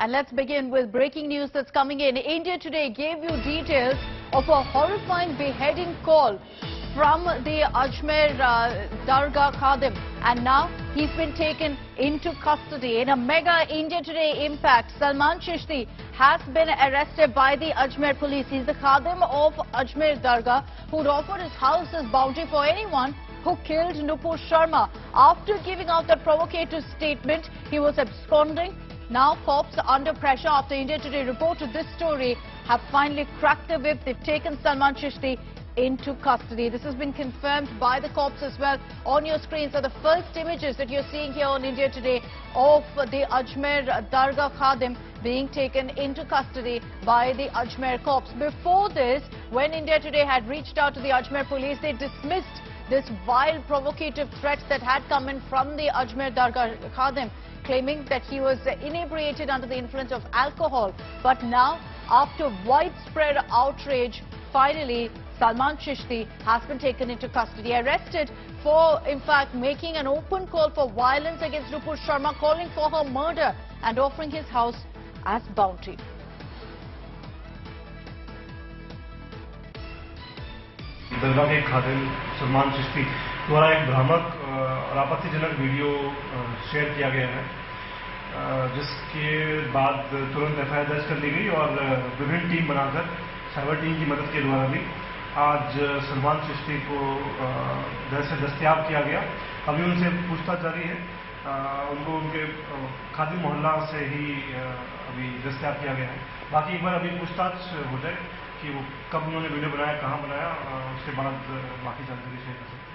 And let's begin with breaking news that's coming in. India Today gave you details of a horrifying beheading call from the Ajmer Dargah Khadim, and now he's been taken into custody. In a mega India Today impact, Salman Chishti has been arrested by the Ajmer police. He's the Khadim of Ajmer Dargah who'd offered his house as bounty for anyone who killed Nupur Sharma. After giving out that provocative statement, he was absconding. Now, cops are under pressure after India Today reported this story have finally cracked the whip. They've taken Salman Chishti into custody. This has been confirmed by the cops as well. On your screens are the first images that you're seeing here on India Today of the Ajmer Dargah Khadim being taken into custody by the Ajmer cops. Before this, when India Today had reached out to the Ajmer police, they dismissed this vile provocative threat that had come in from the Ajmer Dargah Khadim, claiming that he was inebriated under the influence of alcohol. But now, after widespread outrage, finally Salman Chishti has been taken into custody, arrested for, in fact, making an open call for violence against Nupur Sharma, calling for her murder and offering his house as bounty. दरगाह के खादिम सलमान चिश्ती द्वारा एक भ्रामक और आपत्तिजनक video share किया गया है, जिसके बाद तुरंत एफआईआर दर्ज कर ली गई और विभिन्न टीम बनाकर साइबर टीम की मदद के द्वारा भी आज सलमान चिश्ती को घर से दस्तयाब किया गया। अभी उनसे पूछताछ जारी है। उनको उनके खादिम मोहल्ला से ही अभी दस्तयाब किया गया है। बाकी एक बार अभी पूछताछ हो जाए कि वो कब उन्होंने वीडियो बनाया, कहाँ बनाया, उसके बाद बाकी जानकारी शेयर कर सकते हैं।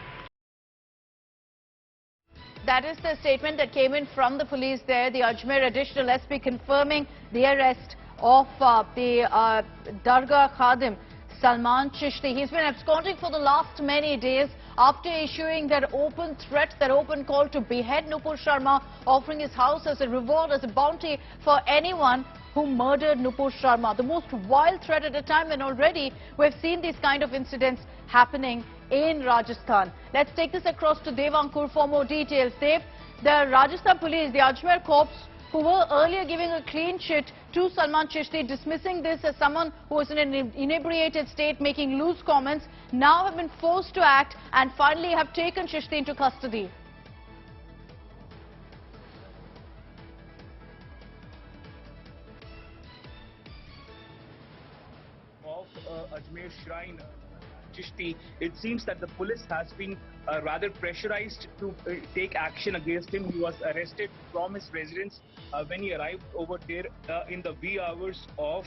That is the statement that came in from the police there. The Ajmer Additional SP confirming the arrest of the Dargah Khadim, Salman Chishti. He's been absconding for the last many days after issuing that open threat, that open call to behead Nupur Sharma, offering his house as a reward, as a bounty for anyone who murdered Nupur Sharma. The most wild threat at a time when already we've seen these kind of incidents happening in Rajasthan. Let's take this across to Devankur for more details. Dev, the Rajasthan police, the Ajmer cops, who were earlier giving a clean sheet to Salman Chishti, dismissing this as someone who was in an inebriated state, making loose comments, now have been forced to act and finally have taken Chishti into custody. Of Ajmer Shrine, Chishti, it seems that the police has been rather pressurized to take action against him. He was arrested from his residence when he arrived over there in the wee hours of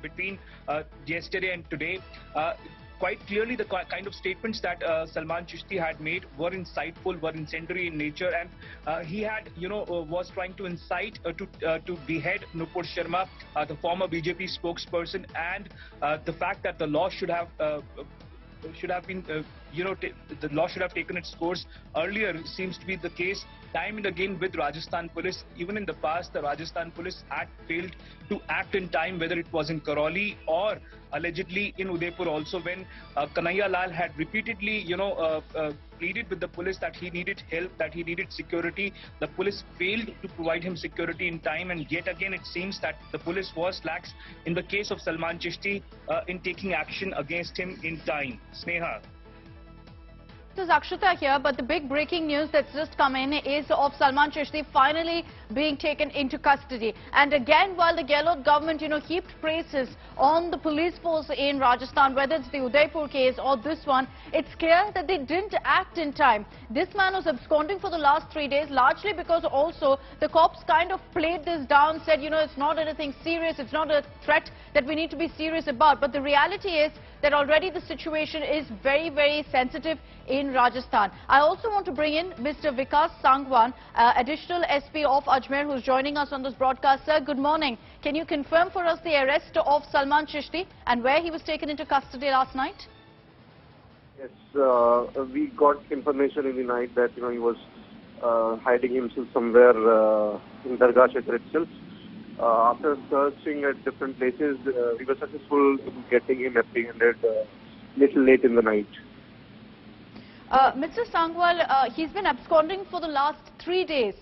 between yesterday and today. Quite clearly, the kind of statements that Salman Chishti had made were insightful, were incendiary in nature, and he had, was trying to incite to behead Nupur Sharma, the former BJP spokesperson, and the fact that the law should have been, the law should have taken its course earlier seems to be the case time and again with Rajasthan police. Even in the past, the Rajasthan police had failed to act in time, whether it was in Karoli or allegedly in Udaipur also, when Kanhaiya Lal had repeatedly, pleaded with the police that he needed help, that he needed security. The police failed to provide him security in time, and yet again it seems that the police was lax in the case of Salman Chishti in taking action against him in time. Sneha. This is Akshita here, but the big breaking news that's just come in is of Salman Chishti finally being taken into custody. And again, while the Gehlot government, heaped praises on the police force in Rajasthan, whether it's the Udaipur case or this one, it's clear that they didn't act in time. This man was absconding for the last 3 days, largely because also the cops kind of played this down, said, it's not anything serious, it's not a threat that we need to be serious about. But the reality is that already the situation is very, very sensitive in Rajasthan. I also want to bring in Mr. Vikas Sangwan, Additional SP of Ajmer, who's joining us on this broadcast. Sir, good morning. Can you confirm for us the arrest of Salman Chishti and where he was taken into custody last night? Yes, we got information in the night that he was hiding himself somewhere in Dargah Kshetra itself. After searching at different places, we were successful in getting him apprehended little late in the night. Mr. Sangwal, he's been absconding for the last 3 days.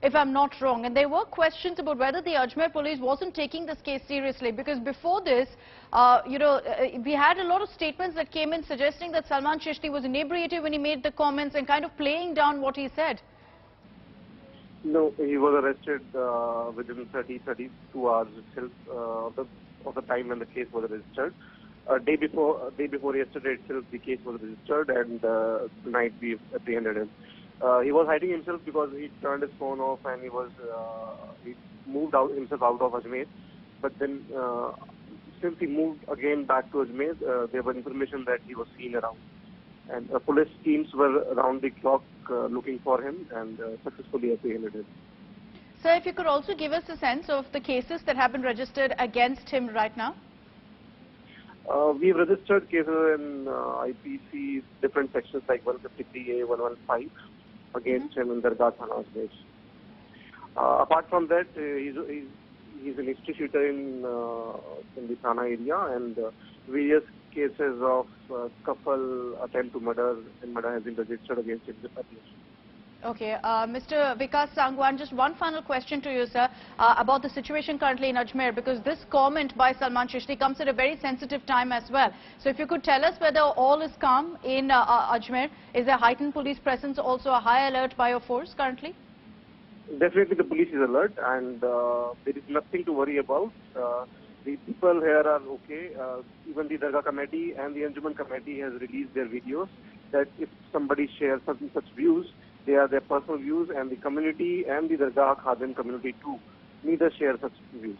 if I'm not wrong. And there were questions about whether the Ajmer police wasn't taking this case seriously, because before this, we had a lot of statements that came in suggesting that Salman Chishti was inebriated when he made the comments and kind of playing down what he said. No, he was arrested within 32 hours itself of the time when the case was registered. Day before yesterday itself, the case was registered, and tonight we apprehended him. He was hiding himself because he turned his phone off and he moved himself out of Ajmer. But then, since he moved again back to Ajmer, there was information that he was seen around. And police teams were around the clock looking for him and successfully apprehended him. Sir, if you could also give us a sense of the cases that have been registered against him right now. We've registered cases in IPC, different sections like 153A, 115 against him in Dargah Thana. Apart from that, he's an history shooter in the Thana area, and various cases of scuffle, attempt to murder, and murder has been registered against him. Okay, Mr. Vikas Sangwan, just one final question to you, sir, about the situation currently in Ajmer, because this comment by Salman Chishti comes at a very sensitive time as well. So if you could tell us whether all is calm in Ajmer, is there heightened police presence, also a high alert by your force currently? Definitely the police is alert, and there is nothing to worry about. The people here are okay. Even the Dargah committee and the Anjuman committee has released their videos that if somebody shares such views, they are their personal views, and the community and the Dargah Khadim community too neither share such views.